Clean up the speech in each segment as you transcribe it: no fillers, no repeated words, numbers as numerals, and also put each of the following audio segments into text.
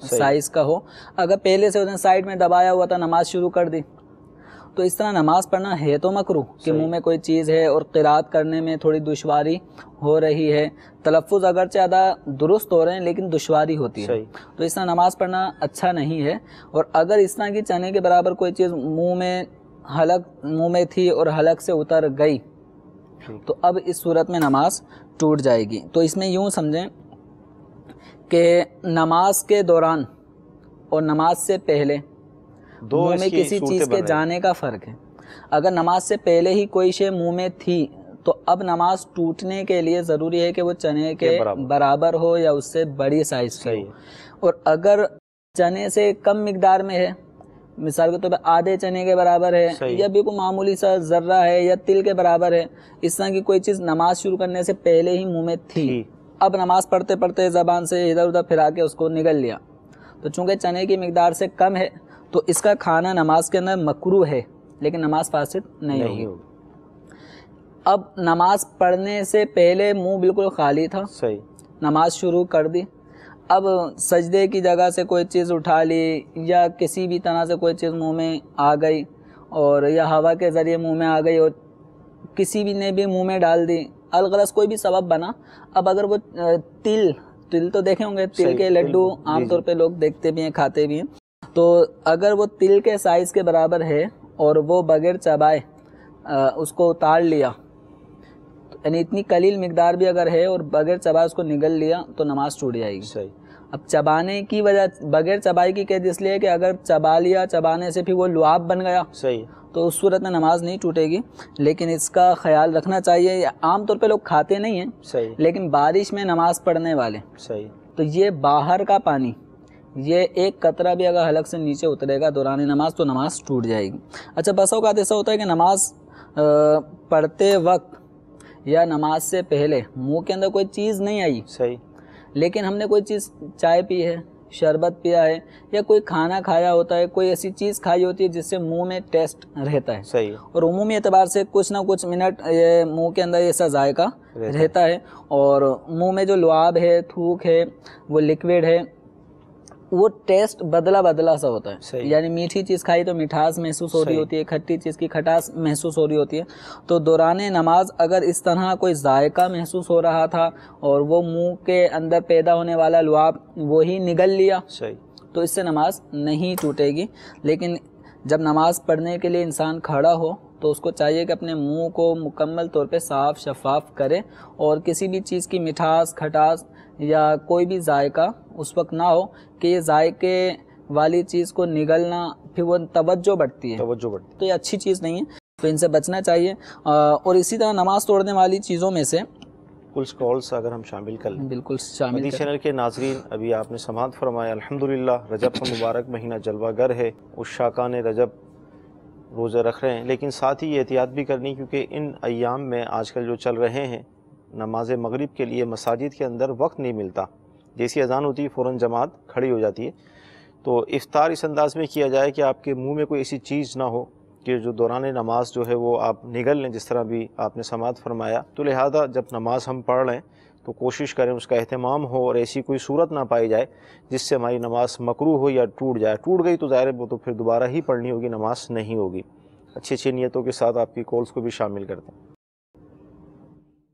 Size کا ہو. اگر پہلے سے سائڈ میں دبایا ہوا تھا نماز شروع کر دی تو اس طرح نماز پڑھنا ہے تو مکروہ کہ منہ میں کوئی چیز ہے اور قرات کرنے میں تھوڑی دشواری ہو رہی ہے, تلفظ اگرچہ ادا درست ہو رہے ہیں لیکن دشواری ہوتی ہے, تو اس طرح نماز پڑھنا اچھا نہیں ہے. اور اگر اس طرح کی چنے کے برابر کوئی چیز منہ میں تھی اور حلق سے اتر گئی تو اب اس صورت میں نماز ٹوٹ جائے گی. تو اس میں یوں سمجھیں کہ نماز کے دوران اور نماز سے پہلے منہ میں کسی چیز کے جانے کا فرق ہے. اگر نماز سے پہلے ہی کوئی شے منہ میں تھی تو اب نماز ٹوٹنے کے لیے ضروری ہے کہ وہ چنے کے برابر ہو یا اس سے بڑی سائز کی ہو. اور اگر چنے سے کم مقدار میں ہے, مثال کے طور پہ آدھے چنے کے برابر ہے یا بالکل معمولی سا ذرہ ہے یا تل کے برابر ہے, اس طرح کی کوئی چیز نماز شروع کرنے سے پہلے ہی منہ میں تھی, اب نماز پڑھتے پڑھتے زبان سے ادھر ادھر پھرا کے اس کو نگل لیا, تو چونکہ چنے کی مقدار سے کم ہے تو اس کا کھانا نماز کے اندر مکروہ ہے لیکن نماز فاسد نہیں ہوگی. اب نماز پڑھنے سے پہلے منہ بالکل خالی تھا, نماز شروع کر دی, اب سجدے کی جگہ سے کوئی چیز اٹھا لی یا کسی بھی طرح سے کوئی چیز منہ میں آ گئی اور یا ہوا کے ذریعے منہ میں آ گئی اور کسی بھی نے بھی منہ میں ڈال دی, الغرض کوئی بھی سبب بنا. اب اگر وہ تل تو دیکھے ہوں گے, تل کے لڈو عام طور پہ لوگ دیکھتے بھی ہیں کھاتے بھی ہیں, تو اگر وہ تل کے سائز کے برابر ہے اور وہ بغیر چبائے اس کو اتار لیا, یعنی اتنی قلیل مقدار بھی اگر ہے اور بغیر چبائے اس کو نگل لیا تو نماز ٹوٹ جائے گی. اب چبانے کی وجہ, بغیر چبائی کی قید اس لیے کہ اگر چبا لیا, چبانے سے پھر وہ لعاب بن گیا تو اس صورت میں نماز نہیں ٹوٹے گی. لیکن اس کا خیال رکھنا چاہیے, عام طور پہ لوگ کھاتے نہیں ہیں لیکن بارش میں نماز پڑھنے والے تو یہ باہر کا پانی, یہ ایک قطرہ بھی اگر حلق سے نیچے اترے گا دوران نماز تو نماز ٹوٹ جائے گی. اچھا, بسا اوقات ایسا ہوتا ہے کہ نماز پڑھتے وقت یا نماز سے پہلے منہ کے اندر کوئی چیز نہیں آئی, لیکن ہم نے کوئی چیز چائے پی ہے, شربت پیا ہے یا کوئی کھانا کھایا ہوتا ہے, کوئی ایسی چیز کھائی ہوتی ہے جس سے منہ میں ٹیسٹ رہتا ہے, اور عمومی اعتبار سے کچھ نہ کچھ منٹ یہ منہ کے اندر ایسا ذائقہ رہتا ہے, اور منہ میں جو لعاب ہے, تھوک ہے, وہ لکوڈ ہے, وہ ٹیسٹ بدلا سا ہوتا ہے. یعنی میٹھی چیز کھائی تو مٹھاس محسوس ہو رہی ہوتی ہے, کھٹی چیز کی کھٹاس محسوس ہو رہی ہوتی ہے. تو دوران نماز اگر اس طرح کوئی ذائقہ محسوس ہو رہا تھا اور وہ منہ کے اندر پیدا ہونے والا لعاب وہی نگل لیا تو اس سے نماز نہیں ٹوٹے گی. لیکن جب نماز پڑھنے کے لیے انسان کھڑا ہو تو اس کو چاہیے کہ اپنے منہ کو مکمل طور پہ صاف شفاف کرے اور کسی بھی چیز کی مٹھاس, کھٹاس یا کوئی بھی ذائقہ اس وقت نہ ہو کہ یہ ذائقے والی چیز کو نگلنا پھر وہ توجہ بڑھتی ہے, تو یہ اچھی چیز نہیں ہے, تو ان سے بچنا چاہیے. اور اسی طرح نماز توڑنے والی چیزوں میں سے کچھ کالز اگر ہم شامل کر لیں. بالکل شامل مدی چینل کے ناظرین, ابھی آپ نے سماعت فرمایا الحمدللہ رجب کا مبارک مہینہ جلوہ گر ہے, اس شاکان رجب روزے رکھ رہے ہیں, لیکن ساتھ ہی یہ احتیاط بھی کرنی کیونکہ ان ایام میں آج کل جو چل رہے ہیں نماز مغرب کے لیے مساجد کے اندر وقت نہیں ملتا, جیسی اذان ہوتی ہے فوراً جماعت کھڑی ہو جاتی ہے. تو افطار اس انداز میں کیا جائے کہ آپ کے منہ میں کوئی ایسی چیز نہ ہو کہ جو دوران نماز جو ہے وہ آپ نگل لیں, جس طرح بھی آپ نے سماعت فرمایا. تو لہذا جب نماز ہم پڑھ لیں تو کوشش کریں اس کا اہتمام ہو اور ایسی کوئی صورت نہ پائی جائے جس سے ہماری نماز مکروہ ہو یا ٹوٹ جائے. ٹوٹ گئی تو ظاہر وہ تو پھر دوبارہ ہی پڑھنی ہوگی, نماز نہیں ہوگی. اچھی نیتوں کے ساتھ آپ کی کالز کو بھی شامل کرتے ہیں.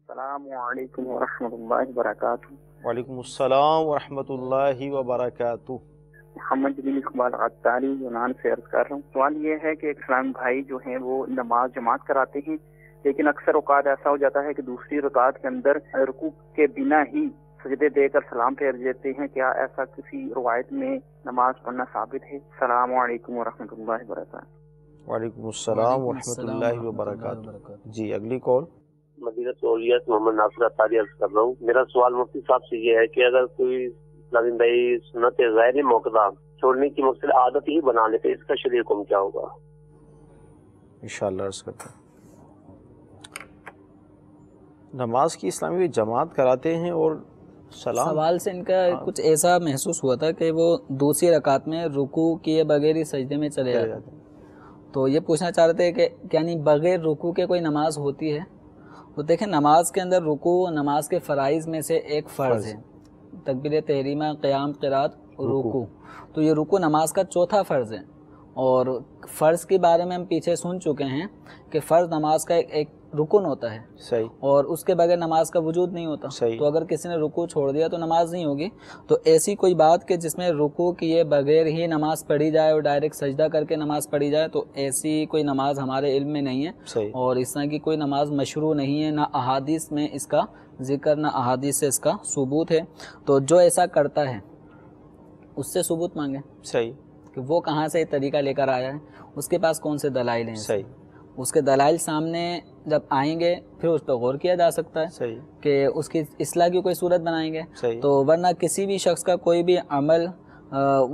السلام علیکم ورحمۃ اللہ وبرکاتہ. وعلیکم السلام ورحمۃ اللہ وبرکاتہ. محمد بن اقبال عطاری یونان سے عرض کر رہا ہوں. سوال یہ ہے کہ اسلام بھائی جو ہیں وہ نماز جماعت کراتے ہیں, لیکن اکثر اوقات ایسا ہو جاتا ہے کہ دوسری رکعت کے اندر رکوع کے بنا ہی سجدے دے کر سلام پھیر دیتے ہیں. کیا ایسا کسی روایت میں نماز پڑھنا ثابت ہے؟ السلام علیکم ورحمۃ اللہ وبرکاتہ. وعلیکم السلام ورحمۃ اللہ وبرکاتہ. جی اگلی کال. مدینہ الاولیاء محمد ناصر عطاری عرض کر رہا ہوں. میرا سوال مفتی صاحب سے یہ ہے کہ اگر کوئی لازم بھائی سنت غیر موقدہ چھوڑنے کی مقصد عادت ہی بنا لیتے, اس کا شرعی حکم کیا ہوگا؟ انشاءاللہ عرض کرتے ہیں. نماز کی اسلامی جماعت کراتے ہیں اور سوال سے ان کا کچھ ایسا محسوس ہوا تھا کہ وہ دوسری رکعت میں رکوع کیے بغیر ہی سجدے میں چلے جاتے ہیں. تو یہ پوچھنا چاہ رہے تھے کہ یعنی بغیر رکوع کے کوئی نماز ہوتی ہے؟ تو دیکھیں نماز کے اندر رکوع نماز کے فرائض میں سے ایک فرض ہے. تکبیر تحریمہ, قیام, قرات رکوع. تو یہ رکوع نماز کا چوتھا فرض ہے. اور فرض کے بارے میں ہم پیچھے سن چکے ہیں کہ فرض نماز کا ایک رکن ہوتا ہے. صحیح. اور اس کے بغیر نماز کا وجود نہیں ہوتا. صحیح. تو اگر کسی نے رکوع چھوڑ دیا تو نماز نہیں ہوگی. تو ایسی کوئی بات کہ جس میں رکوع کیے بغیر ہی نماز پڑھی جائے اور ڈائریکٹ سجدہ کر کے نماز پڑھی جائے، تو ایسی کوئی نماز ہمارے علم میں نہیں ہے. صحیح. اور اس طرح کی کوئی نماز مشروع نہیں ہے، نہ احادیث میں اس کا ذکر نہ احادیث سے اس کا ثبوت ہے. تو جو ایسا کرتا ہے اس سے ثبوت مانگے. صحیح. کہ وہ کہاں سے طریقہ لے کر آیا ہے، اس کے پاس کون سے دلائل ہیں. صحیح. اس کے دلائل سامنے جب آئیں گے پھر اس پہ غور کیا جا سکتا ہے. صحیح. کہ اس کی اصلاح کی کوئی صورت بنائیں گے. صحیح. تو ورنہ کسی بھی شخص کا کوئی بھی عمل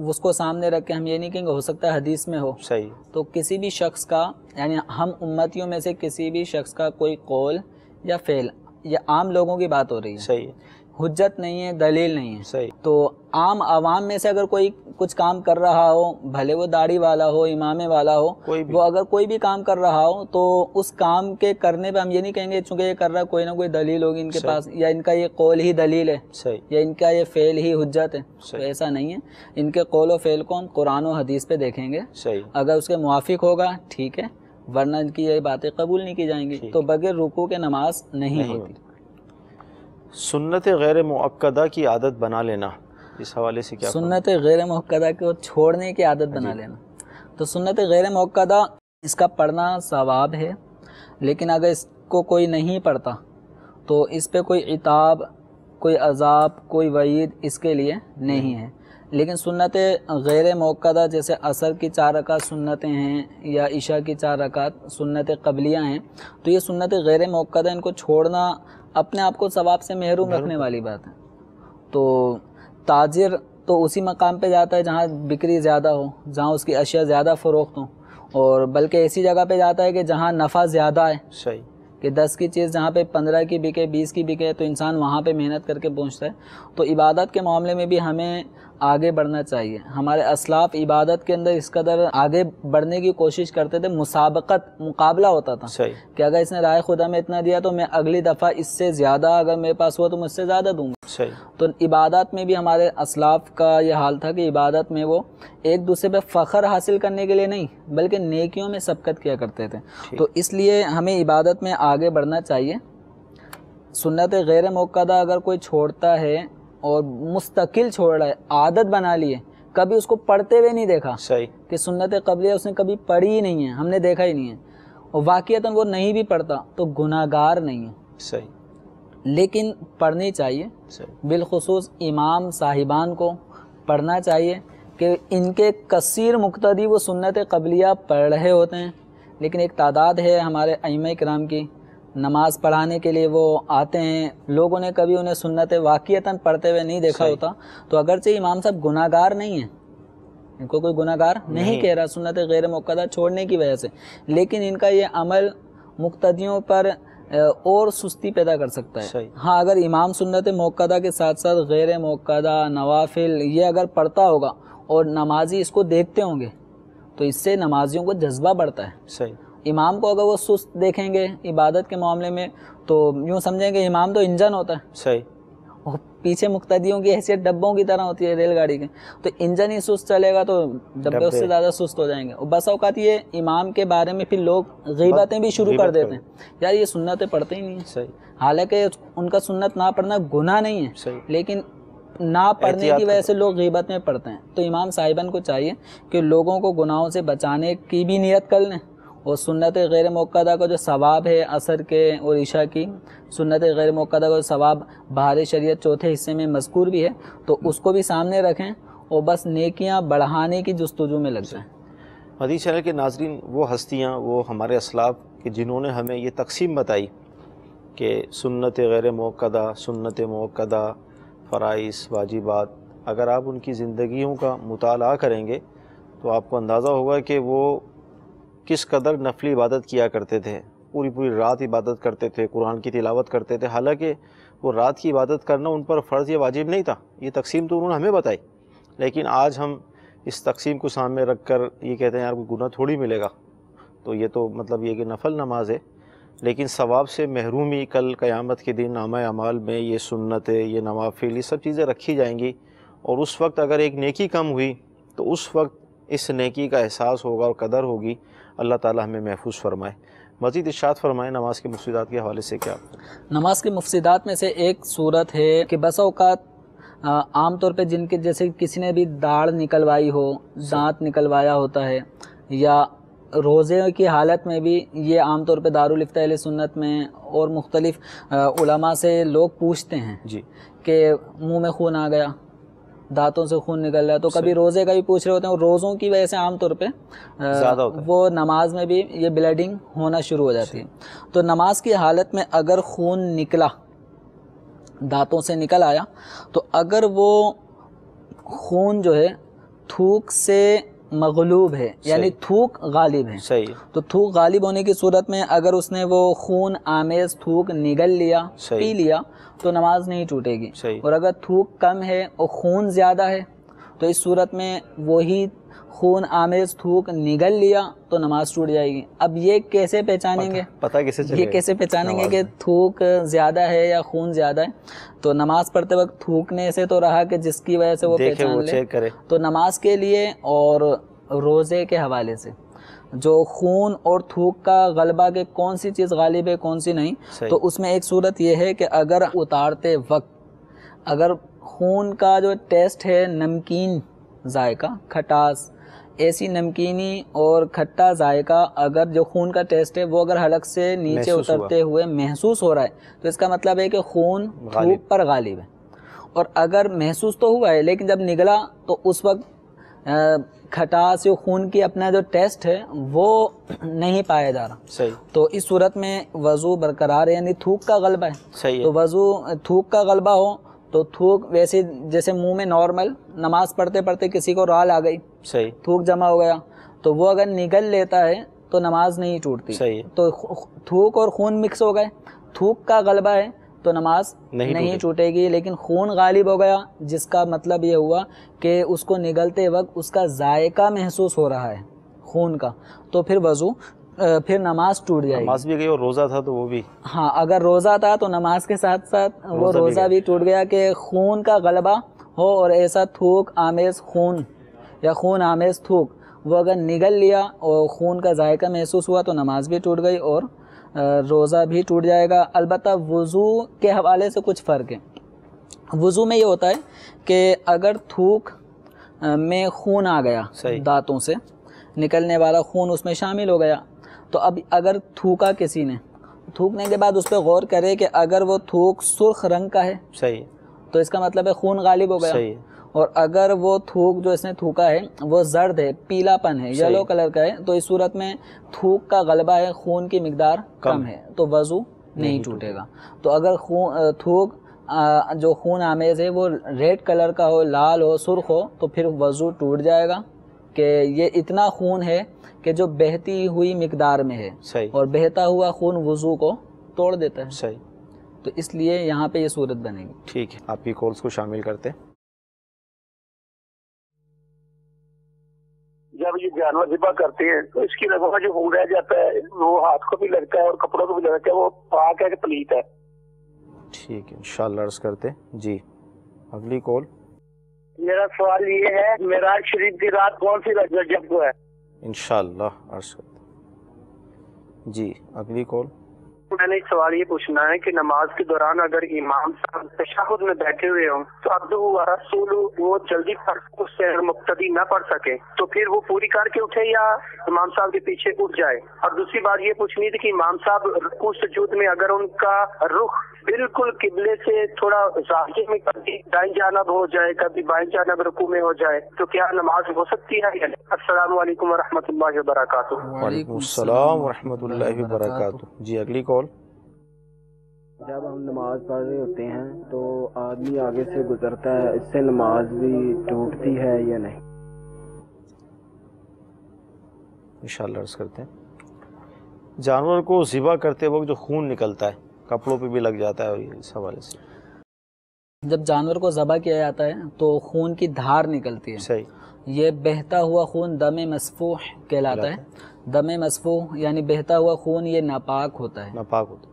اس کو سامنے رکھ کے ہم یہ نہیں کہیں گے ہو سکتا ہے حدیث میں ہو. صحیح. تو کسی بھی شخص کا، یعنی ہم امتیوں میں سے کسی بھی شخص کا کوئی قول یا فعل، یہ عام لوگوں کی بات ہو رہی ہے. صحیح. حجت نہیں ہے، دلیل نہیں ہے. صحیح. تو عام عوام میں سے اگر کوئی کچھ کام کر رہا ہو، بھلے وہ داڑھی والا ہو، امامے والا ہو، وہ اگر کوئی بھی کام کر رہا ہو تو اس کام کے کرنے پہ ہم یہ نہیں کہیں گے چونکہ یہ کر رہا کوئی نہ کوئی دلیل ہوگی ان کے پاس، یا ان کا یہ قول ہی دلیل ہے، یا ان کا یہ فعل ہی حجت ہے. تو ایسا نہیں ہے. ان کے قول و فعل کو ہم قرآن و حدیث پہ دیکھیں گے. اگر اس کے موافق ہوگا ٹھیک ہے، ورنہ ان کی یہ باتیں قبول نہیں کی جائیں گی. تو بغیر رکوع کے نماز نہیں ہوتی. سنت غیر مؤکدہ کی عادت بنا لینا، اس حوالے سے کیا؟ سنت غیر مؤکدہ کو چھوڑنے کی عادت بنا لینا. تو سنت غیر مؤکدہ اس کا پڑھنا ثواب ہے، لیکن اگر اس کو کوئی نہیں پڑھتا تو اس پہ کوئی عتاب، کوئی عذاب، کوئی وعید اس کے لیے نہیں ہے. لیکن سنت غیر مؤکدہ جیسے عصر کی 4 رکعت سنتیں ہیں یا عشاء کی 4 رکعت سنت قبلیہ ہیں، تو یہ سنت غیر مؤکدہ ان کو چھوڑنا اپنے آپ کو ثواب سے محروم رکھنے والی بات ہے. تو تاجر تو اسی مقام پہ جاتا ہے جہاں بکری زیادہ ہو، جہاں اس کی اشیاء زیادہ فروخت ہوں، اور بلکہ ایسی جگہ پہ جاتا ہے کہ جہاں نفع زیادہ ہے. صحیح. کہ 10 کی چیز جہاں پہ 15 کی بکے، 20 کی بکے، تو انسان وہاں پہ محنت کر کے پہنچتا ہے. تو عبادت کے معاملے میں بھی ہمیں آگے بڑھنا چاہیے. ہمارے اسلاف عبادت کے اندر اس قدر آگے بڑھنے کی کوشش کرتے تھے، مسابقت، مقابلہ ہوتا تھا. صحیح. کہ اگر اس نے رائے خدا میں اتنا دیا تو میں اگلی دفعہ اس سے زیادہ، اگر میرے پاس ہوا تو مجھ سے زیادہ دوں گا. صحیح. تو عبادت میں بھی ہمارے اسلاف کا یہ حال تھا کہ عبادت میں وہ ایک دوسرے پہ فخر حاصل کرنے کے لیے نہیں بلکہ نیکیوں میں سبقت کیا کرتے تھے. تو اس لیے ہمیں عبادت میں آگے بڑھنا چاہیے. سنت غیر مؤکدہ اگر کوئی چھوڑتا ہے اور مستقل چھوڑ رہا ہے، عادت بنا لی ہے، کبھی اس کو پڑھتے ہوئے نہیں دیکھا. صحیح. کہ سنت قبلیہ اس نے کبھی پڑھی ہی نہیں ہے، ہم نے دیکھا ہی نہیں ہے، اور واقعتاً وہ نہیں بھی پڑھتا تو گناہ گار نہیں ہے. صحیح. لیکن پڑھنی چاہیے. بالخصوص امام صاحبان کو پڑھنا چاہیے کہ ان کے کثیر مقتدی وہ سنت قبلیہ پڑھ رہے ہوتے ہیں، لیکن ایک تعداد ہے ہمارے ائمہ کرام کی، نماز پڑھانے کے لیے وہ آتے ہیں، لوگوں نے کبھی انہیں سنت واقعتاً پڑھتے ہوئے نہیں دیکھا ہوتا. تو اگرچہ امام صاحب گناہ گار نہیں ہیں، ان کو کوئی گناہ گار نہیں کہہ رہا سنت غیر مؤکدہ چھوڑنے کی وجہ سے، لیکن ان کا یہ عمل مقتدیوں پر اور سستی پیدا کر سکتا ہے. ہاں اگر امام سنت مؤکدہ کے ساتھ ساتھ غیر مؤکدہ، نوافل یہ اگر پڑھتا ہوگا اور نمازی اس کو دیکھتے ہوں گے تو اس سے نمازیوں کو جذبہ بڑھتا ہے. صحیح. امام کو اگر وہ سست دیکھیں گے عبادت کے معاملے میں تو یوں سمجھیں کہ امام تو انجن ہوتا ہے. صحیح. اور پیچھے مقتدیوں کی حیثیت ڈبوں کی طرح ہوتی ہے ریل گاڑی کے، تو انجن ہی سست چلے گا تو ڈبے اس سے زیادہ سست ہو جائیں گے. اور بس اوقات یہ امام کے بارے میں پھر لوگ غیبتیں بھی شروع کر دیتے ہیں، یار یہ سنتیں پڑھتے ہی نہیں ہیں. صحیح. حالانکہ ان کا سنت نہ پڑھنا گناہ نہیں ہے. صحیح. لیکن نہ پڑھنے کی وجہ سے لوگ غیبت میں پڑھتے ہیں. تو امام صاحبان کو چاہیے کہ لوگوں کو گناہوں سے بچانے کی بھی نیت کر لیں، اور سنت غیر مؤکدہ کا جو ثواب ہے عصر کے اور عشاء کی سنت غیر مؤکدہ کا جو ثواب بہار شریعت 4تھے حصے میں مذکور بھی ہے، تو اس کو بھی سامنے رکھیں اور بس نیکیاں بڑھانے کی جستجو میں لگ جائیں. مدنی چینل کے ناظرین، وہ ہستیاں، وہ ہمارے اسلاف کہ جنہوں نے ہمیں یہ تقسیم بتائی کہ سنت غیر مؤکدہ، سنت مؤکدہ، فرائض، واجبات، اگر آپ ان کی زندگیوں کا مطالعہ کریں گے تو آپ کو اندازہ ہوگا کہ وہ کس قدر نفلی عبادت کیا کرتے تھے. پوری رات عبادت کرتے تھے، قرآن کی تلاوت کرتے تھے، حالانکہ وہ رات کی عبادت کرنا ان پر فرض یا واجب نہیں تھا. یہ تقسیم تو انہوں نے ہمیں بتائی، لیکن آج ہم اس تقسیم کو سامنے رکھ کر یہ کہتے ہیں یار کوئی گناہ تھوڑی ملے گا. تو یہ تو مطلب یہ کہ نفل نماز ہے، لیکن ثواب سے محرومی کل قیامت کے دن نامہ اعمال میں یہ سنتیں، یہ نوافل، یہ سب چیزیں رکھی جائیں گی، اور اس وقت اگر ایک نیکی کم ہوئی تو اس وقت اس نیکی کا احساس ہوگا اور قدر ہوگی. اللہ تعالی ہمیں محفوظ فرمائے. مزید ارشاد فرمائیں نماز کے مفسدات کے حوالے سے کیا؟ نماز کے مفسدات میں سے ایک صورت ہے کہ بسا اوقات عام طور پہ جن کے جیسے کسی نے بھی داڑھ نکلوائی ہو، دانت نکلوایا ہوتا ہے، یا روزے کی حالت میں بھی یہ عام طور پہ دارالفتہ اہل سنت میں اور مختلف علماء سے لوگ پوچھتے ہیں جی کہ منہ میں خون آ گیا، دانتوں سے خون نکل رہا ہے، تو کبھی روزے کا بھی پوچھ رہے ہوتے ہیں، اور روزوں کی وجہ سے عام طور پہ زیادہ ہوتا ہے، وہ نماز میں بھی یہ بلیڈنگ ہونا شروع ہو جاتی ہے. تو نماز کی حالت میں اگر خون نکلا، دانتوں سے نکل آیا، تو اگر وہ خون جو ہے تھوک سے مغلوب ہے، یعنی تھوک غالب ہے، صحیح، تو تھوک غالب ہونے کی صورت میں اگر اس نے وہ خون آمیز تھوک نگل لیا، پی لیا، تو نماز نہیں ٹوٹے گی. اور اگر تھوک کم ہے اور خون زیادہ ہے تو اس صورت میں وہی خون آمیز تھوک نگل لیا تو نماز ٹوٹ جائے گی. اب یہ کیسے پہچانیں گے؟ پتہ کیسے چلے گا؟ یہ کیسے پہچانیں گے کہ تھوک زیادہ ہے یا خون زیادہ ہے؟ تو نماز پڑھتے وقت تھوکنے سے تو رہا کہ جس کی وجہ سے وہ پہچان لے. تو نماز کے لیے اور روزے کے حوالے سے جو خون اور تھوک کا غلبہ کہ کون سی چیز غالب ہے کون سی نہیں، تو اس میں ایک صورت یہ ہے کہ اگر اتارتے وقت اگر خون کا جو ٹیسٹ ہے نمکین ذائقہ، کھٹاس، ایسی نمکینی اور کھٹا ذائقہ اگر جو خون کا ٹیسٹ ہے وہ اگر حلق سے نیچے اترتے ہوئے محسوس ہو رہا ہے تو اس کا مطلب ہے کہ خون تھوک پر غالب ہے. اور اگر محسوس تو ہوا ہے لیکن جب نگلا تو اس وقت کھٹاس یا خون کی اپنا جو ٹیسٹ ہے وہ نہیں پایا جا رہا. صحیح. تو اس صورت میں وضو برقرار ہے، یعنی تھوک کا غلبہ ہے. صحیح. تو وضو تھوک کا غلبہ ہو تو تھوک ویسے جیسے منہ میں نارمل نماز پڑھتے پڑھتے کسی کو رال آ گئی، صحیح، تھوک جمع ہو گیا، تو وہ اگر نگل لیتا ہے تو نماز نہیں ٹوٹتی. صحیح. تو تھوک اور خون مکس ہو گئے، تھوک کا غلبہ ہے تو نماز نہیں ٹوٹے گی. لیکن خون غالب ہو گیا جس کا مطلب یہ ہوا کہ اس کو نگلتے وقت اس کا ذائقہ محسوس ہو رہا ہے خون کا، تو پھر وضو پھر نماز ٹوٹ جائے گی. نماز بھی گئی اور روزہ تھا تو وہ بھی. ہاں، اگر روزہ تھا تو نماز کے ساتھ ساتھ وہ روزہ بھی ٹوٹ گیا کہ خون کا غلبہ ہو اور ایسا تھوک آمیز خون یا خون آمیز تھوک وہ اگر نگل لیا اور خون کا ذائقہ محسوس ہوا تو نماز بھی ٹوٹ گئی اور روزہ بھی ٹوٹ جائے گا. البتہ وضو کے حوالے سے کچھ فرق ہے. وضو میں یہ ہوتا ہے کہ اگر تھوک میں خون آ گیا، دانتوں سے نکلنے والا خون اس میں شامل ہو گیا، تو اب اگر تھوکا کسی نے، تھوکنے کے بعد اس پہ غور کرے کہ اگر وہ تھوک سرخ رنگ کا ہے، صحیح، تو اس کا مطلب ہے خون غالب ہو گیا. صحیح. اور اگر وہ تھوک جو اس نے تھوکا ہے وہ زرد ہے، پیلا پن ہے، یلو کلر کا ہے، تو اس صورت میں تھوک کا غلبہ ہے، خون کی مقدار کم ہے، تو وضو نہیں ٹوٹے گا. تو اگر تھوک جو خون آمیز ہے وہ ریڈ کلر کا ہو، لال ہو، سرخ ہو، تو پھر وضو ٹوٹ جائے گا کہ یہ اتنا خون ہے کہ جو بہتی ہوئی مقدار میں ہے. صحیح. اور بہتا ہوا خون وضو کو توڑ دیتا ہے. صحیح. تو اس لیے یہاں پہ یہ صورت بنے گی. ٹھیک ہے، آپ کی کالز کو شامل کرتے. جب یہ جانور ذبح کرتے ہیں تو اس کی رگوں کا جو خون رہ جاتا ہے وہ ہاتھ کو بھی لگتا ہے اور کپڑوں کو بھی لگتا ہے، وہ پاک ہے کہ پلیت ہے؟ ٹھیک ہے، انشاءاللہ عرض کرتے. جی اگلی کال. میرا سوال یہ ہے معراج شریف کی رات کون سی رجب کو ہے؟ انشاءاللہ عرض کرتے. جی اگلی کال. میں نے ایک سوال یہ پوچھنا ہے کہ نماز کے دوران اگر امام صاحب تشہد میں بیٹھے ہوئے ہوں تو عبدہ و رسولہ وہ جلدی اس سے مقتدی نہ پڑھ سکے تو پھر وہ پوری کر کے اٹھے یا امام صاحب کے پیچھے اٹھ جائے؟ اور دوسری بات یہ پوچھنی تھی کہ امام صاحب رکوع سجود میں اگر ان کا رخ بالکل قبلے سے تھوڑا ظاہر میں کبھی دائیں جانب ہو جائے کبھی بائیں جانب رکوع میں ہو جائے تو کیا نماز ہو سکتی ہے یا نہیں؟ السلام علیکم ورحمۃ اللہ وبرکاتہ. وعلیکم السلام ورحمۃ اللہ وبرکاتہ. جی اگلی کال. جب ہم نماز پڑھ رہے ہوتے ہیں تو آدمی آگے سے گزرتا ہے، اس سے نماز بھی ٹوٹتی ہے یا نہیں؟ انشاءاللہ عرض کرتے ہیں. جانور کو ذبح کرتے وقت جو خون نکلتا ہے کپڑوں پہ بھی لگ جاتا ہے، اور اس حوالے سے جب جانور کو ذبح کیا جاتا ہے تو خون کی دھار نکلتی ہے. صحیح. یہ بہتا ہوا خون دم مسفوح کہلاتا ہے. دم مسفوح یعنی بہتا ہوا خون یہ ناپاک ہوتا ہے. ناپاک ہوتا ہے.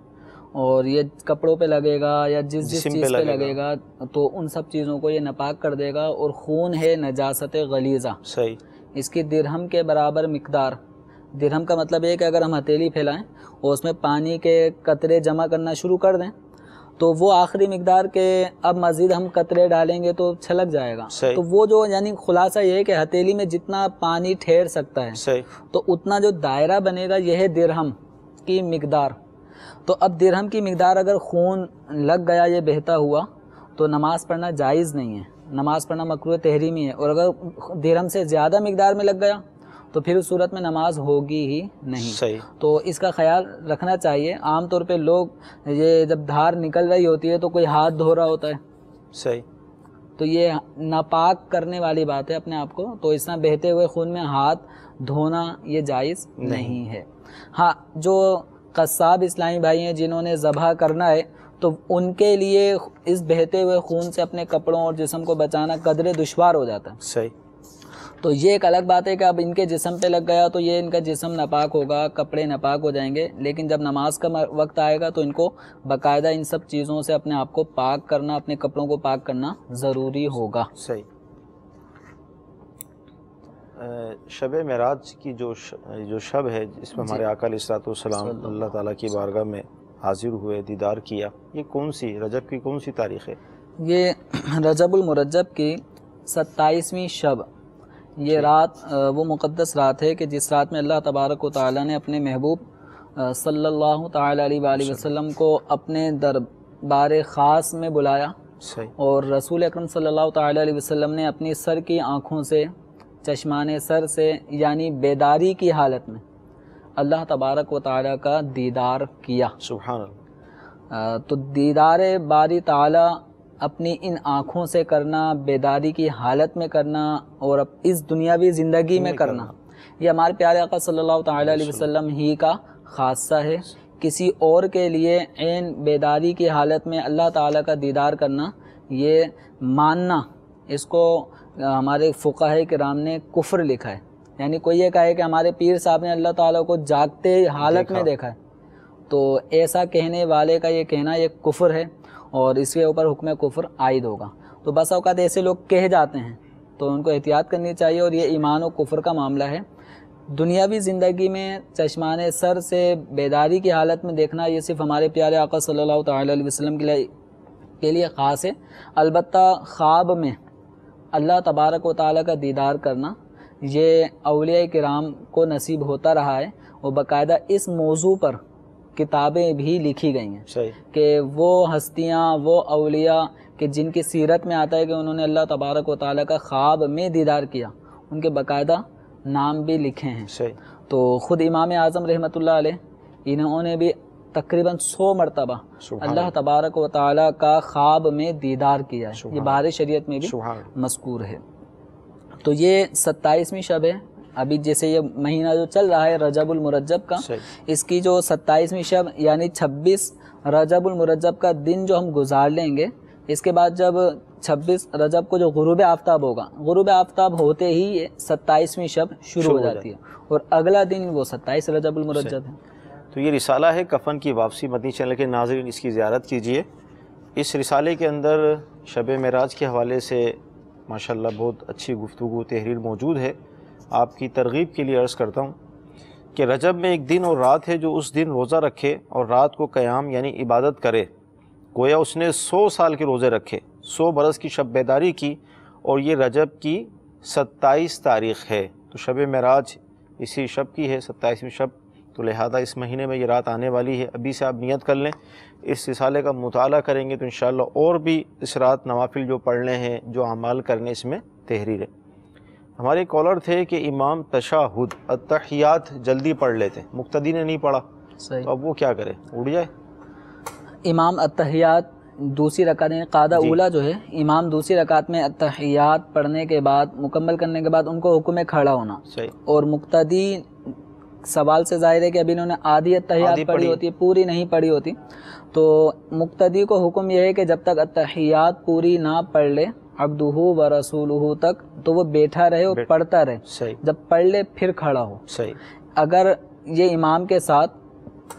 اور یہ کپڑوں پہ لگے گا یا جس چیز پہ لگے گا تو ان سب چیزوں کو یہ ناپاک کر دے گا. اور خون ہے نجاست غلیظہ. صحیح. اس کی درہم کے برابر مقدار. درہم کا مطلب یہ کہ اگر ہم ہتھیلی پھیلائیں اور اس میں پانی کے قطرے جمع کرنا شروع کر دیں تو وہ آخری مقدار کے اب مزید ہم قطرے ڈالیں گے تو چھلک جائے گا. تو وہ جو یعنی خلاصہ یہ ہے کہ ہتھیلی میں جتنا پانی ٹھہر سکتا ہے تو اتنا جو دائرہ بنے گا یہ ہے درہم کی مقدار. تو اب درہم کی مقدار اگر خون لگ گیا یہ بہتا ہوا تو نماز پڑھنا جائز نہیں ہے, نماز پڑھنا مکروہ تحریمی ہے. اور اگر درہم سے زیادہ مقدار میں لگ گیا تو پھر اس صورت میں نماز ہوگی ہی نہیں. صحیح. تو اس کا خیال رکھنا چاہیے. عام طور پہ لوگ یہ جب دھار نکل رہی ہوتی ہے تو کوئی ہاتھ دھو رہا ہوتا ہے. صحیح. تو یہ ناپاک کرنے والی بات ہے اپنے آپ کو. تو اس طرح بہتے ہوئے خون میں ہاتھ دھونا یہ جائز نہیں ہے. ہاں جو قصاب اسلامی بھائی ہیں جنہوں نے ذبح کرنا ہے تو ان کے لیے اس بہتے ہوئے خون سے اپنے کپڑوں اور جسم کو بچانا قدرے دشوار ہو جاتا ہے. صحیح. تو یہ ایک الگ بات ہے کہ اب ان کے جسم پہ لگ گیا تو یہ ان کا جسم ناپاک ہوگا, کپڑے ناپاک ہو جائیں گے. لیکن جب نماز کا وقت آئے گا تو ان کو باقاعدہ ان سب چیزوں سے اپنے آپ کو پاک کرنا, اپنے کپڑوں کو پاک کرنا ضروری ہوگا. صحیح. شب معراج کی جو شب ہے جس میں ہمارے آقا علیہ الصلوۃ والسلام اللہ تعالیٰ کی بارگاہ میں حاضر ہوئے, دیدار کیا, یہ کون سی رجب کی کون سی تاریخ ہے؟ یہ رجب المرجب کی 27ویں شب. یہ رات وہ مقدس رات ہے کہ جس رات میں اللہ تبارک و تعالیٰ نے اپنے محبوب صلی اللہ تعالیٰ علیہ وآلہ وسلم کو اپنے دربار خاص میں بلایا. اور رسول اکرم صلی اللہ تعالیٰ علیہ وسلم نے اپنی سر کی آنکھوں سے, چشمان سر سے یعنی بیداری کی حالت میں اللہ تبارک و تعالیٰ کا دیدار کیا. سبحان اللہ. تو دیدار باری تعالیٰ اپنی ان آنکھوں سے کرنا, بیداری کی حالت میں کرنا اور اس دنیاوی زندگی میں کرنا, یہ ہمارے پیارے آقا صلی اللہ تعالیٰ علیہ وسلم ہی کا خاصہ ہے. کسی اور کے لیے عین بیداری کی حالت میں اللہ تعالیٰ کا دیدار کرنا, یہ ماننا, اس کو ہمارے فقہاء کرام نے کفر لکھا ہے. یعنی کوئی یہ کہے کہ ہمارے پیر صاحب نے اللہ تعالیٰ کو جاگتے حالت میں دیکھا ہے تو ایسا کہنے والے کا یہ کہنا یہ کفر ہے اور اس کے اوپر حکم کفر عائد ہوگا. تو بس اوقات ایسے لوگ کہہ جاتے ہیں تو ان کو احتیاط کرنی چاہیے. اور یہ ایمان و کفر کا معاملہ ہے. دنیاوی زندگی میں چشمان سر سے بیداری کی حالت میں دیکھنا یہ صرف ہمارے پیارے آقا صلی اللہ تعالیٰ علیہ وسلم کے لیے خاص ہے. البتہ خواب میں اللہ تبارک و تعالیٰ کا دیدار کرنا یہ اولیاء کرام کو نصیب ہوتا رہا ہے. اور باقاعدہ اس موضوع پر کتابیں بھی لکھی گئی ہیں کہ وہ ہستیاں, وہ اولیاء کہ جن کی سیرت میں آتا ہے کہ انہوں نے اللہ تبارک و تعالیٰ کا خواب میں دیدار کیا, ان کے باقاعدہ نام بھی لکھے ہیں. تو خود امام اعظم رحمۃ اللہ علیہ انہوں نے بھی تقریباً 100 مرتبہ اللہ تبارک و تعالیٰ کا خواب میں دیدار کیا ہے. یہ بہار شریعت میں بھی مذکور ہے. تو یہ 27ویں شب ہے. ابھی جیسے یہ مہینہ جو چل رہا ہے رجب المرجب کا, اس کی جو 27ویں شب یعنی 26 رجب المرجب کا دن جو ہم گزار لیں گے, اس کے بعد جب 26 رجب کو جو غروب آفتاب ہوگا, غروب آفتاب ہوتے ہی یہ 27ویں شب شروع ہو جاتی ہے اور اگلا دن وہ 27 رجب المرجب ہے. تو یہ رسالہ ہے کفن کی واپسی. مدنی چینل کے ناظرین اس کی زیارت کیجئے. اس رسالے کے اندر شب معراج کے حوالے سے ماشاءاللہ بہت اچھی گفتگو تحریر موجود ہے. آپ کی ترغیب کے لیے عرض کرتا ہوں کہ رجب میں ایک دن اور رات ہے جو اس دن روزہ رکھے اور رات کو قیام یعنی عبادت کرے, گویا اس نے 100 سال کے روزے رکھے, 100 برس کی شب بیداری کی. اور یہ رجب کی 27 تاریخ ہے. تو شب معراج اسی شب کی ہے, 27ویں شب. تو لہذا اس مہینے میں یہ رات آنے والی ہے. ابھی سے آپ نیت کر لیں. اس رسالے کا مطالعہ کریں گے تو انشاءاللہ اور بھی اس رات نوافل جو پڑھنے ہیں, جو اعمال کرنے, اس میں تحریر ہے. ہمارے کالر تھے کہ امام تشہد التحیات جلدی پڑھ لیتے, مقتدی نے نہیں پڑھا, تو اب وہ کیا کرے, اٹھ جائے؟ امام التحیات دوسری رکعت قاعدہ اولا جو ہے, امام دوسری رکعت میں التحیات پڑھنے کے بعد, مکمل کرنے کے بعد ان کو حکم ہے کھڑا ہونا. اور مقتدی, سوال سے ظاہر ہے کہ ابھی انہوں نے آدھی التحیات پڑھی ہوتی ہے, پوری نہیں پڑھی ہوتی. تو مقتدی کو حکم یہ ہے کہ جب تک التحیات پوری نہ پڑھ لے عبدہ و رسولہ تک, تو وہ بیٹھا رہے اور پڑھتا رہے. جب پڑھ لے پھر کھڑا ہو. اگر یہ امام کے ساتھ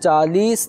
40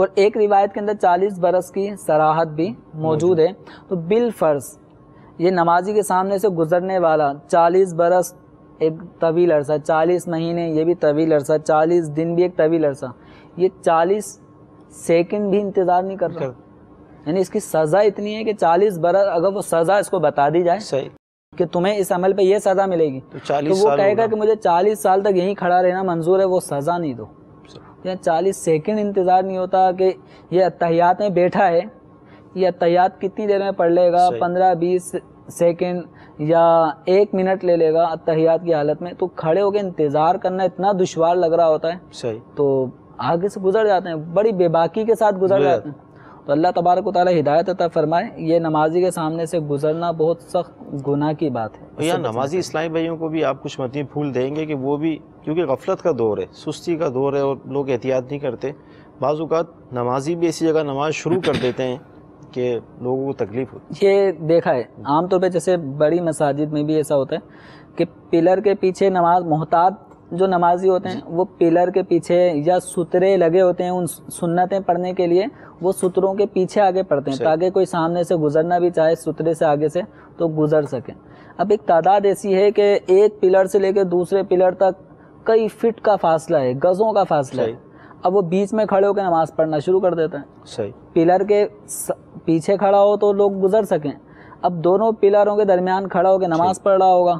اور ایک روایت کے اندر 40 برس کی صراحت بھی موجود ہے. تو بالفرض یہ نمازی کے سامنے سے گزرنے والا 40 برس ایک طویل عرصہ، 40 مہینے یہ بھی طویل عرصہ، 40 دن بھی ایک طویل عرصہ، یہ 40 سیکنڈ بھی انتظار نہیں کر رہا. یعنی اس کی سزا اتنی ہے کہ 40 برس اگر وہ سزا اس کو بتا دی جائے کہ تمہیں اس عمل پہ یہ سزا ملے گی تو وہ کہے گا کہ مجھے 40 سال تک یہیں کھڑا رہنا منظور ہے، وہ سزا نہیں دو. یا 40 سیکنڈ انتظار نہیں ہوتا کہ یہ اتحیات میں بیٹھا ہے، یہ اتحیات کتنی دیر میں پڑھ لے گا، 15-20 سیکنڈ یا 1 منٹ لے لے گا اتحیات کی حالت میں. تو کھڑے ہو کے انتظار کرنا اتنا دشوار لگ رہا ہوتا ہے تو آگے سے گزر جاتے ہیں، بڑی بے باکی کے ساتھ گزر جاتے ہیں. تو اللہ تبارک و تعالی ہدایت عطا فرمائے. یہ نمازی کے سامنے سے گزرنا بہت سخت گناہ کی بات ہے. یا نمازی اسلامی بھائیوں کو بھی آپ کچھ مدنی پھول دیں گے کہ وہ بھی، کیونکہ غفلت کا دور ہے، سستی کا دور ہے اور لوگ احتیاط نہیں کرتے. بعض اوقات نمازی بھی ایسی جگہ نماز شروع کر دیتے ہیں کہ لوگوں کو تکلیف ہوتی ہے. یہ دیکھا ہے عام طور پہ جیسے بڑی مساجد میں بھی ایسا ہوتا ہے کہ پلر کے پیچھے نماز، محتاط جو نمازی ہوتے ہیں وہ پلر کے پیچھے یا سترے لگے ہوتے ہیں ان سنتیں پڑھنے کے لیے، وہ ستروں کے پیچھے آگے پڑھتے ہیں تاکہ کوئی سامنے سے گزرنا بھی چاہے سترے سے آگے سے تو گزر سکے. اب ایک تعداد ایسی ہے کہ ایک پلر سے لے کے دوسرے پلر تک کئی فٹ کا فاصلہ ہے، گزوں کا فاصلہ ہے. اب وہ بیچ میں کھڑے ہو کے نماز پڑھنا شروع کر دیتا ہے. پلر کے پیچھے کھڑا ہو تو لوگ گزر سکیں، اب دونوں پلروں کے درمیان کھڑا ہو کے نماز پڑھ رہا ہوگا.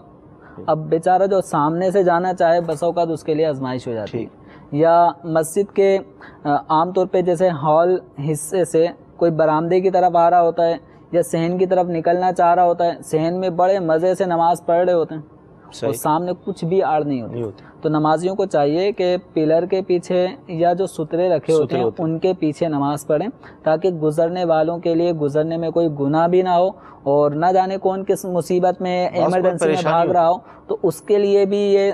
اب بیچارہ جو سامنے سے جانا چاہے بس اوقات اس کے لیے آزمائش ہو جاتی ہے. یا مسجد کے عام طور پہ جیسے ہال حصے سے کوئی برآمدے کی طرف آ رہا ہوتا ہے یا صحن کی طرف نکلنا چاہ رہا ہوتا ہے، صحن میں بڑے مزے سے نماز پڑھ رہے ہوتے ہیں اور سامنے کچھ بھی آڑ نہیں ہوتی. تو نمازیوں کو چاہیے کہ پلر کے پیچھے یا جو سترے رکھے ہوتے ہیں ان کے پیچھے نماز پڑھیں تاکہ گزرنے والوں کے لیے گزرنے میں کوئی گناہ بھی نہ ہو اور نہ جانے کون کس مصیبت میں ایمرجنسی میں بھاگ رہا ہو تو اس کے لیے بھی یہ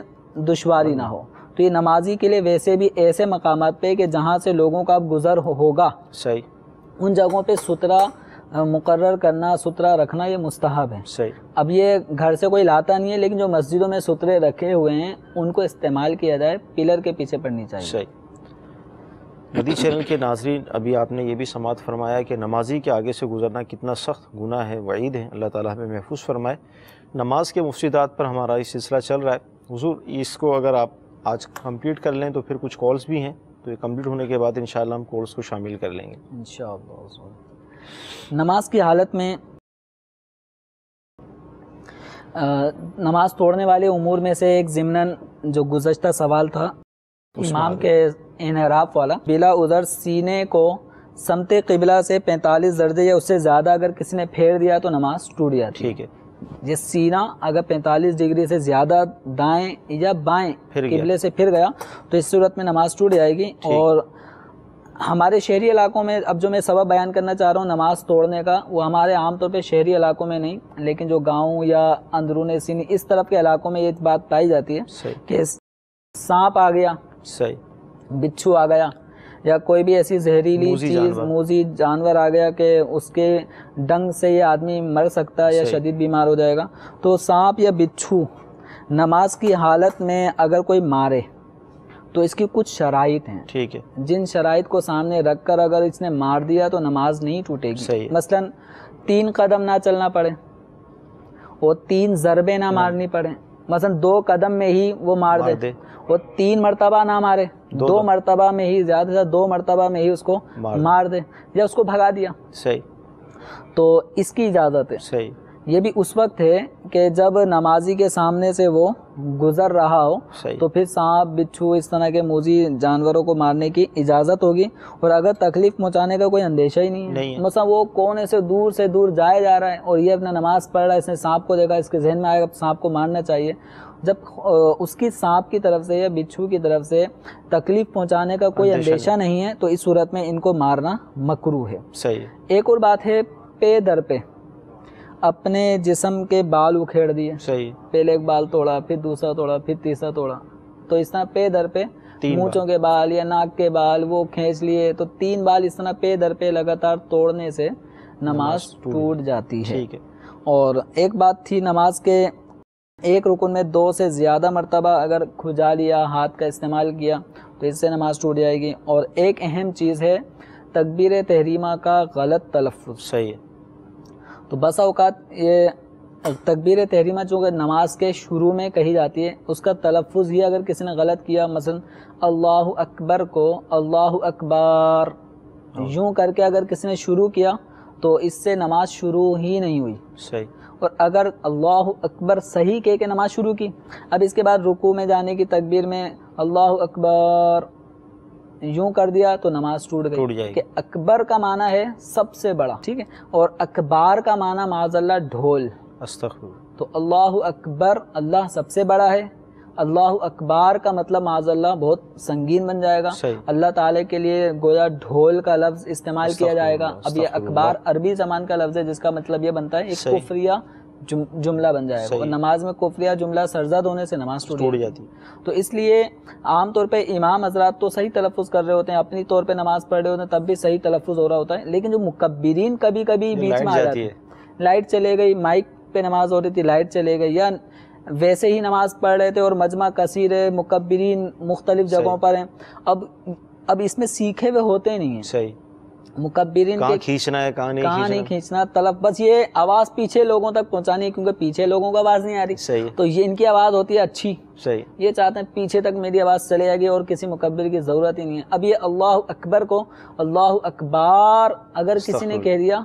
دشواری نہ ہو. تو یہ نمازی کے لیے ویسے بھی ایسے مقامات پہ کہ جہاں سے لوگوں کا گزر ہوگا ان جگہوں پہ سترا مقرر کرنا، سترا رکھنا یہ مستحب ہے. اب یہ گھر سے کوئی لاتا نہیں ہے لیکن جو مسجدوں میں سترے رکھے ہوئے ہیں ان کو استعمال کیا جائے، پلر کے پیچھے پڑنی چاہیے. مدی چینل کے ناظرین، ابھی آپ نے یہ بھی سماعت فرمایا کہ نمازی کے آگے سے گزرنا کتنا سخت گناہ ہے، وعید ہے. اللہ تعالیٰ ہمیں محفوظ فرمائے. نماز کے مفسدات پر ہمارا یہ سلسلہ چل رہا ہے. حضور اس کو اگر آپ آج کمپلیٹ کر لیں تو پھر کچھ کالز بھی ہیں، تو یہ کمپلیٹ ہونے کے بعد انشاءاللہ ہم کالز کو شامل کر لیں گے انشاءاللہ. نماز کی حالت میں نماز توڑنے والے امور میں سے ایک ضمناً جو گزشتہ سوال تھا امام کے انحراف والا، بلا عذر سینے کو سمت قبلہ سے 45 درجے یا اس سے زیادہ اگر کسی نے پھیر دیا تو نماز ٹوٹ جاتی ہے. ٹھیک ہے، یہ سینہ اگر 45 ڈگری سے زیادہ دائیں یا بائیں قبلے سے پھر گیا تو اس صورت میں نماز ٹوٹ جائے گی. اور ہمارے شہری علاقوں میں اب جو میں سبب بیان کرنا چاہ رہا ہوں نماز توڑنے کا، وہ ہمارے عام طور پہ شہری علاقوں میں نہیں لیکن جو گاؤں یا اندرون سینی اس طرف کے علاقوں میں یہ بات پائی جاتی ہے کہ سانپ آ گیا، بچھو آ گیا یا کوئی بھی ایسی زہریلی چیز، موذی جانور آ گیا کہ اس کے ڈنگ سے یہ آدمی مر سکتا ہے یا شدید بیمار ہو جائے گا. تو سانپ یا بچھو نماز کی حالت میں اگر کوئی مارے تو اس کی کچھ شرائط ہیں. ٹھیک ہے، جن شرائط کو سامنے رکھ کر اگر اس نے مار دیا تو نماز نہیں ٹوٹے گی. مثلا 3 قدم نہ چلنا پڑے اور 3 ضربیں نہ مارنی پڑے. مثلا 2 قدم میں ہی وہ مار دے اور 3 مرتبہ نہ مارے، 2 مرتبہ میں ہی، زیادہ سے زیادہ 2 مرتبہ میں ہی اس کو مار دے یا اس کو بھگا دیا تو اس کی اجازت ہے. یہ بھی اس وقت ہے کہ جب نمازی کے سامنے سے وہ گزر رہا ہو تو پھر سانپ، بچھو، اس طرح کے موذی جانوروں کو مارنے کی اجازت ہوگی. اور اگر تکلیف پہنچانے کا کوئی اندیشہ ہی نہیں ہے، مثلا وہ کونے سے دور جائے جا رہا ہے اور یہ اپنا نماز پڑھ رہا ہے، اس نے سانپ کو دیکھا، اس کے ذہن میں آئے گا سانپ کو مارنا چاہیے. جب اس کی سانپ کی طرف سے یا بچھو کی طرف سے تکلیف پہنچانے کا کوئی اندیشہ نہیں ہے تو اس صورت میں ان کو مارنا مکروہ ہے. ایک اور بات ہے، پے در پہ اپنے جسم کے بال اکھیڑ دیے، پہلے ایک بال توڑا، پھر دوسرا توڑا، پھر تیسرا توڑا، تو اس طرح پے در پہ مونچھوں کے بال یا ناک کے بال وہ کھینچ لیے تو 3 بال اس طرح پے در پہ لگاتار توڑنے سے نماز ٹوٹ جاتی ہے. اور ایک بات تھی، نماز کے ایک رکن میں 2 سے زیادہ مرتبہ اگر کھجا لیا، ہاتھ کا استعمال کیا تو اس سے نماز ٹوٹ جائے گی. اور ایک اہم چیز ہے، تکبیر تحریمہ کا غلط تلفظ. صحیح ہے. تو بسا اوقات یہ تکبیر تحریمہ چونکہ نماز کے شروع میں کہی جاتی ہے، اس کا تلفظ ہی اگر کسی نے غلط کیا، مثلا اللہ اکبر کو اللہ اکبار یوں کر کے اگر کسی نے شروع کیا تو اس سے نماز شروع ہی نہیں ہوئی. صحیح. اور اگر اللہ اکبر صحیح کہہ کے نماز شروع کی، اب اس کے بعد رکوع میں جانے کی تکبیر میں اللہ اکبر یوں کر دیا تو نماز ٹوٹ گئی. کہ اکبر کا معنی ہے سب سے بڑا، ٹھیک ہے، اور اکبار کا معنی معاذ اللہ ڈھول. استغفر. تو اللہ اکبر اللہ سب سے بڑا ہے، اللہ اکبار کا مطلب معاذ اللہ بہت سنگین بن جائے گا. اللہ تعالیٰ کے لیے گویا ڈھول کا لفظ استعمال کیا جائے گا. اب یہ اکبار عربی زبان کا لفظ ہے جس کا مطلب یہ بنتا ہے ایک کفریہ جملہ بن جائے گا، اور نماز میں کفریہ جملہ سرزد ہونے سے نماز ٹوٹ جاتی ہے. تو اس لیے عام طور پہ امام حضرات تو صحیح تلفظ کر رہے ہوتے ہیں، اپنی طور پہ نماز پڑھ رہے ہوتے ہیں تب بھی صحیح تلفظ ہو رہا ہوتا ہے، لیکن جو مکبرین کبھی کبھی بیچ میں آ جاتی ہے، لائٹ چلے گئی، مائک پہ نماز ہو رہی تھی لائٹ چلے گئی، یا ویسے ہی نماز پڑھ رہے تھے اور مجمع کثیر ہے، مکبرین مختلف جگہوں پر ہیں، اب اس میں سیکھے ہوئے ہوتے ہی نہیں ہیں. صحیح. مکبرین کہاں کھینچنا ہے کہاں نہیں کھینچنا، طلب بس یہ آواز پیچھے لوگوں تک پہنچانی ہے، کیونکہ پیچھے لوگوں کو آواز نہیں آ رہی. صحیح. تو یہ ان کی آواز ہوتی ہے اچھی. صحیح. یہ چاہتے ہیں پیچھے تک میری آواز چلے جائے گی اور کسی مکبر کی ضرورت ہی نہیں ہے. اب یہ اللہ اکبر کو اللہ اکبار اگر کسی نے کہہ دیا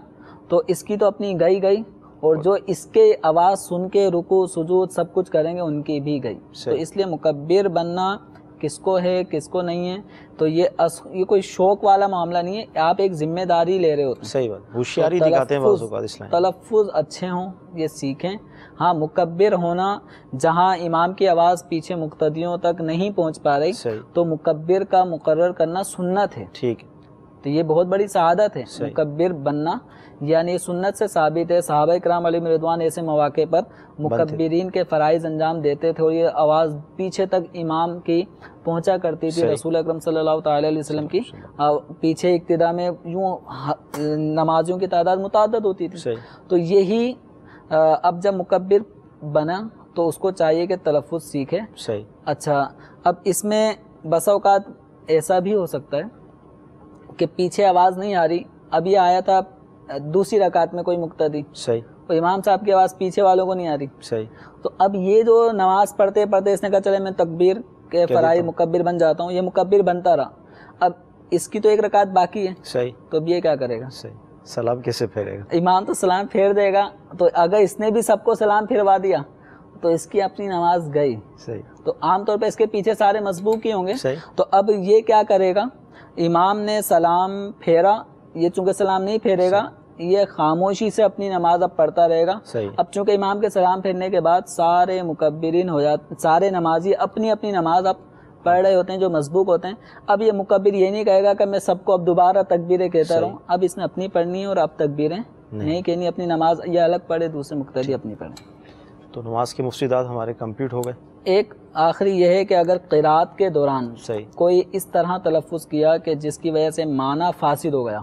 تو اس کی تو اپنی گئی، اور جو اس کے آواز سن کے رکوع سجود سب کچھ کریں گے ان کی بھی گئی. تو اس لیے مکبر بننا کس کو ہے کس کو نہیں ہے، تو یہ کوئی شوق والا معاملہ نہیں ہے، آپ ایک ذمہ داری لے رہے ہوتے ہیں. صحیح بات. ہوشیاری دکھاتے ہیں بعض اوقات اسلام. تلفظ اچھے ہوں یہ سیکھیں. ہاں مکبر ہونا جہاں امام کی آواز پیچھے مقتدیوں تک نہیں پہنچ پا رہی تو مکبر کا مقرر کرنا سنت ہے. ٹھیک ہے. تو یہ بہت بڑی سعادت ہے مکبر بننا، یعنی سنت سے ثابت ہے. صحابہ کرام علیہم رضوان ایسے مواقع پر مکبرین کے فرائض انجام دیتے تھے اور یہ آواز پیچھے تک امام کی پہنچا کرتی تھی. رسول اکرم صلی اللہ تعالی علیہ وسلم کی پیچھے ابتدا میں یوں نمازیوں کی تعداد متعدد ہوتی تھی. تو یہی اب جب مکبر بنا تو اس کو چاہیے کہ تلفظ سیکھے. اچھا اب اس میں بسا اوقات ایسا بھی ہو سکتا ہے کہ پیچھے آواز نہیں آ رہی، اب یہ آیا تھا دوسری رکعت میں کوئی مقتدی، تو امام صاحب کی آواز پیچھے والوں کو نہیں آ رہی، تو اب یہ جو نماز پڑھتے پڑھتے اس نے کہا چلے میں تکبیر کے فرائض مکبر بن جاتا ہوں، یہ مکبر بنتا رہا، اب اس کی تو ایک رکعت باقی ہے، تو اب یہ کیا کرے گا؟ سلام کیسے پھیرے گا؟ امام تو سلام پھیر دے گا، تو اگر اس نے بھی سب کو سلام پھروا دیا تو اس کی اپنی نماز گئی. تو عام طور پہ اس کے پیچھے سارے مسبوق ہی ہوں گے. تو اب یہ کیا کرے گا؟ امام نے سلام پھیرا، یہ چونکہ سلام نہیں پھیرے گا، یہ خاموشی سے اپنی نماز اب پڑھتا رہے گا. اب چونکہ امام کے سلام پھیرنے کے بعد سارے مکبرین ہو جاتے، سارے نمازی اپنی اپنی نماز اب پڑھ رہے ہوتے ہیں جو مسبوق ہوتے ہیں. اب یہ مکبر یہ نہیں کہے گا کہ میں سب کو اب دوبارہ تکبیریں کہتا رہوں، اب اس نے اپنی پڑھنی ہے اور اب تکبیریں نہیں کہنی، اپنی نماز یہ الگ پڑھے، دوسرے مقتدی اپنی پڑھیں. تو نماز کے مفسدات ہمارے کمپلیٹ ہو گئے. ایک آخری یہ ہے کہ اگر قرات کے دوران کوئی اس طرح تلفظ کیا کہ جس کی وجہ سے معنی فاسد ہو گیا،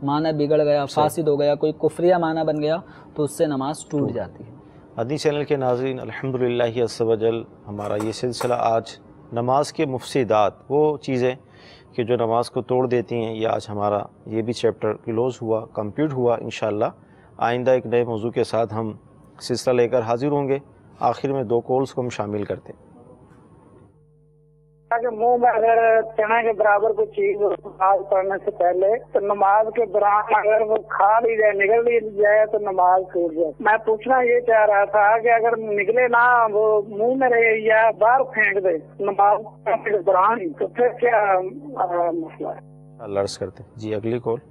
معنی بگڑ گیا، فاسد ہو گیا، کوئی کفریہ معنی بن گیا، تو اس سے نماز ٹوٹ جاتی ہے. مدنی چینل کے ناظرین، الحمدللہ عز و جل ہمارا یہ سلسلہ آج نماز کے مفسدات، وہ چیزیں کہ جو نماز کو توڑ دیتی ہیں، یہ آج ہمارا یہ بھی چیپٹر کلوز ہوا، کمپلیٹ ہوا. انشاءاللہ آئندہ ایک نئے موضوع کے ساتھ ہم سلسلہ لے کر حاضر ہوں گے. آخر میں 2 کالز کو ہم شامل کرتے ہیں. منہ میں اگر چنے کے برابر کوئی چیز نماز پڑھنے سے پہلے تو نماز کے دوران اگر وہ کھا لی جائے، نگل لی جائے تو نماز ٹوٹ جائے. میں پوچھنا یہ چاہ رہا تھا کہ اگر نگلے نہ وہ منہ میں رہے یا باہر پھینک دے نماز کے دوران، تو پھر کیا مسئلہ ہے؟ اللہ عرض کرتے ہیں. جی اگلی کال.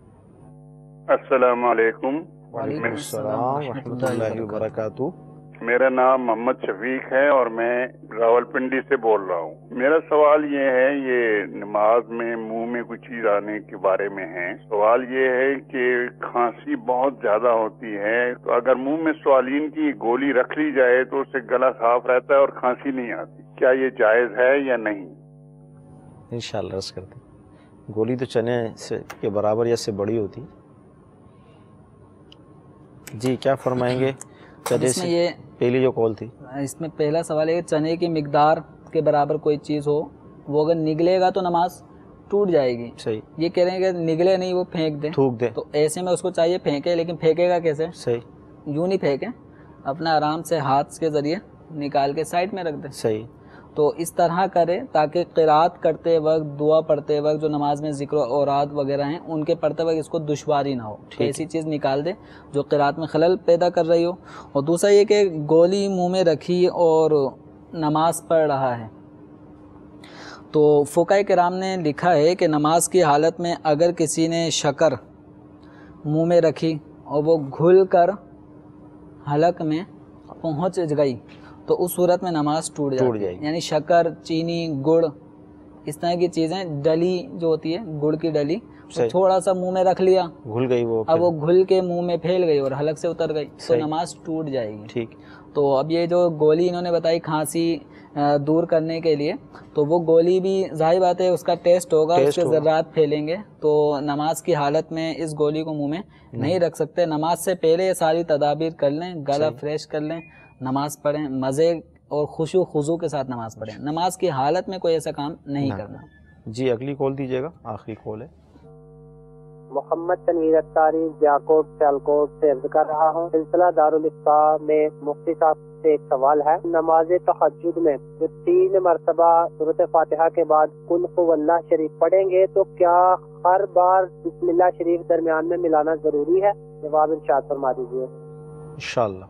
السلام علیکم. وعلیکم السلام ورحمۃ اللہ وبرکاتہ. میرا نام محمد شفیق ہے اور میں راولپنڈی سے بول رہا ہوں. میرا سوال یہ ہے، یہ نماز میں منہ میں کوئی چیز آنے کے بارے میں ہے. سوال یہ ہے کہ کھانسی بہت زیادہ ہوتی ہے، تو اگر منہ میں سوالین کی گولی رکھ لی جائے تو اس سے گلا صاف رہتا ہے اور کھانسی نہیں آتی، کیا یہ جائز ہے یا نہیں؟ انشاءاللہ عرض کرتے ہیں. گولی تو چنے کے برابر یا سے بڑی ہوتی. جی کیا فرمائیں گے؟ اس میں یہ پہلی جو کال تھی، اس میں پہلا سوال ہے کہ چنے کی مقدار کے برابر کوئی چیز ہو، وہ اگر نگلے گا تو نماز ٹوٹ جائے گی. صحیح. یہ کہہ رہے ہیں کہ نگلے نہیں وہ پھینک دیں, تھوک دیں, تو ایسے میں اس کو چاہیے پھینکے, لیکن پھینکے گا کیسے؟ صحیح. یوں نہیں پھینکیں, اپنا آرام سے ہاتھ کے ذریعے نکال کے سائڈ میں رکھ دیں. صحیح. تو اس طرح کرے تاکہ قرات کرتے وقت, دعا پڑھتے وقت, جو نماز میں ذکر و اوراد وغیرہ ہیں ان کے پڑھتے وقت اس کو دشواری نہ ہو. ایسی چیز نکال دے جو قرات میں خلل پیدا کر رہی ہو. اور دوسرا یہ کہ گولی منہ میں رکھی اور نماز پڑھ رہا ہے, تو فقہاء کرام نے لکھا ہے کہ نماز کی حالت میں اگر کسی نے شکر منہ میں رکھی اور وہ گھل کر حلق میں پہنچ گئی تو اس صورت میں نماز ٹوٹ جائے گی. یعنی شکر, چینی, گڑ, اس طرح کی چیزیں, ڈلی جو ہوتی ہے گڑ کی ڈلی, تھوڑا سا منہ میں رکھ لیا, گھل گئی, اب وہ گھل کے منہ میں پھیل گئی اور حلق سے اتر گئی تو نماز ٹوٹ جائے گی. ٹھیک. تو اب یہ جو گولی انہوں نے بتائی کھانسی دور کرنے کے لیے, تو وہ گولی بھی ظاہر بات ہے اس کا ٹیسٹ ہوگا, اس کے ذرات پھیلیں گے, تو نماز کی حالت میں اس گولی کو منہ میں نہیں رکھ سکتے. نماز سے پہلے یہ ساری تدابیر کر لیں, گلا فریش کر لیں, نماز پڑھیں, مزے اور خشوع خضوع کے ساتھ نماز پڑھیں. نماز کی حالت میں کوئی ایسا کام نہیں کرنا. جی اگلی کال دیجیے گا, آخری کال ہے. محمد تنویر اتاری جاکوٹ سیالکوٹ سے عرض کر رہا ہوں. سلسلہ دارالفتاح میں مفتی صاحب سے ایک سوال ہے. نماز تہجد میں جو 3 مرتبہ سورۃ فاتحہ کے بعد قل هو اللہ شریف پڑھیں گے تو کیا ہر بار بسم اللہ شریف درمیان میں ملانا ضروری ہے؟ جواب ارشاد فرما دیجیے انشاءاللہ.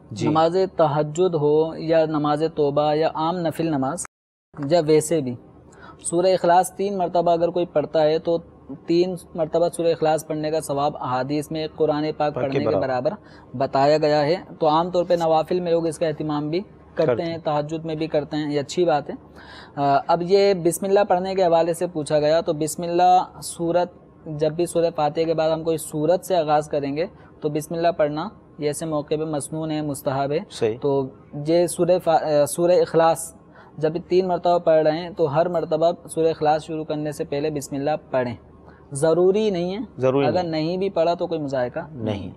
جی. نماز تہجد ہو یا نماز توبہ یا عام نفل نماز, یا ویسے بھی سورہ اخلاص 3 مرتبہ اگر کوئی پڑھتا ہے تو 3 مرتبہ سورہ اخلاص پڑھنے کا ثواب احادیث میں قرآن پاک پڑھنے کے برابر بتایا گیا ہے. تو عام طور پہ نوافل میں لوگ اس کا اہتمام بھی کرتے ہیں, تہجد میں بھی کرتے ہیں, یہ اچھی بات ہے. اب یہ بسم اللہ پڑھنے کے حوالے سے پوچھا گیا, تو بسم اللہ سورت, جب بھی سورہ فاتحہ کے بعد ہم کوئی سورت سے آغاز کریں گے تو بسم اللہ پڑھنا یہ ایسے موقع پہ مسنون ہے, مستحب ہے. تو یہ سورہ اخلاص جب 3 مرتبہ پڑھ رہے ہیں تو ہر مرتبہ سورہ اخلاص شروع کرنے سے پہلے بسم اللہ پڑھیں. ضروری نہیں ہے, اگر نہیں بھی پڑھا تو کوئی مذائقہ نہیں.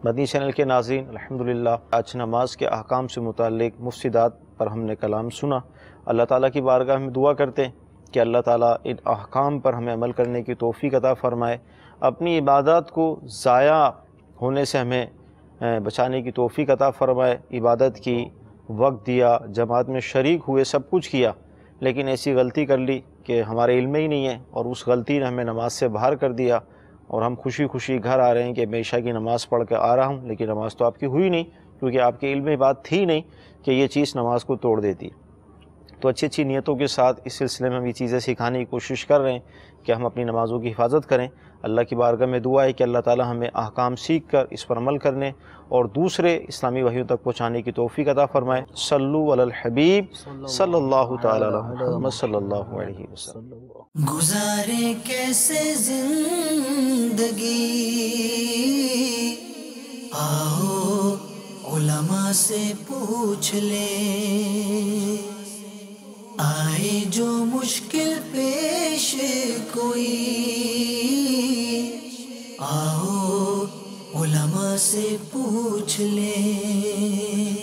مدنی چینل کے ناظرین, الحمدللہ آج نماز کے احکام سے متعلق مفسدات پر ہم نے کلام سنا. اللہ تعالیٰ کی بارگاہ میں دعا کرتے ہیں کہ اللہ تعالیٰ ان احکام پر ہمیں عمل کرنے کی توفیق عطا فرمائے, اپنی عبادات کو ضائع ہونے سے ہمیں بچانے کی توفیق عطا فرمائے. عبادت کی, وقت دیا, جماعت میں شریک ہوئے, سب کچھ کیا, لیکن ایسی غلطی کر لی کہ ہمارے علم میں ہی نہیں ہے, اور اس غلطی نے ہمیں نماز سے باہر کر دیا, اور ہم خوشی خوشی گھر آ رہے ہیں کہ میں عشاء کی نماز پڑھ کے آ رہا ہوں, لیکن نماز تو آپ کی ہوئی نہیں, کیونکہ آپ کے علم میں بات تھی نہیں کہ یہ چیز نماز کو توڑ دیتی. تو اچھی اچھی نیتوں کے ساتھ اس سلسلے میں ہم یہ چیزیں سکھانے کی کوشش کر رہے ہیں کہ ہم اپنی نمازوں کی حفاظت کریں. اللہ کی بارگاہ میں دعا ہے کہ اللہ تعالی ہمیں احکام سیکھ کر اس پر عمل کرنے اور دوسرے اسلامی وحیوں تک پہنچانے کی توفیق عطا فرمائے. صلو علی الحبیب صلی اللہ تعالی علی محمد صلی اللہ علیہ وسلم. گزارے کیسے زندگی, آؤ علماء سے پوچھ لیں, آئے جو مشکل پیش کوئی, آؤ علماء سے پوچھ لیں.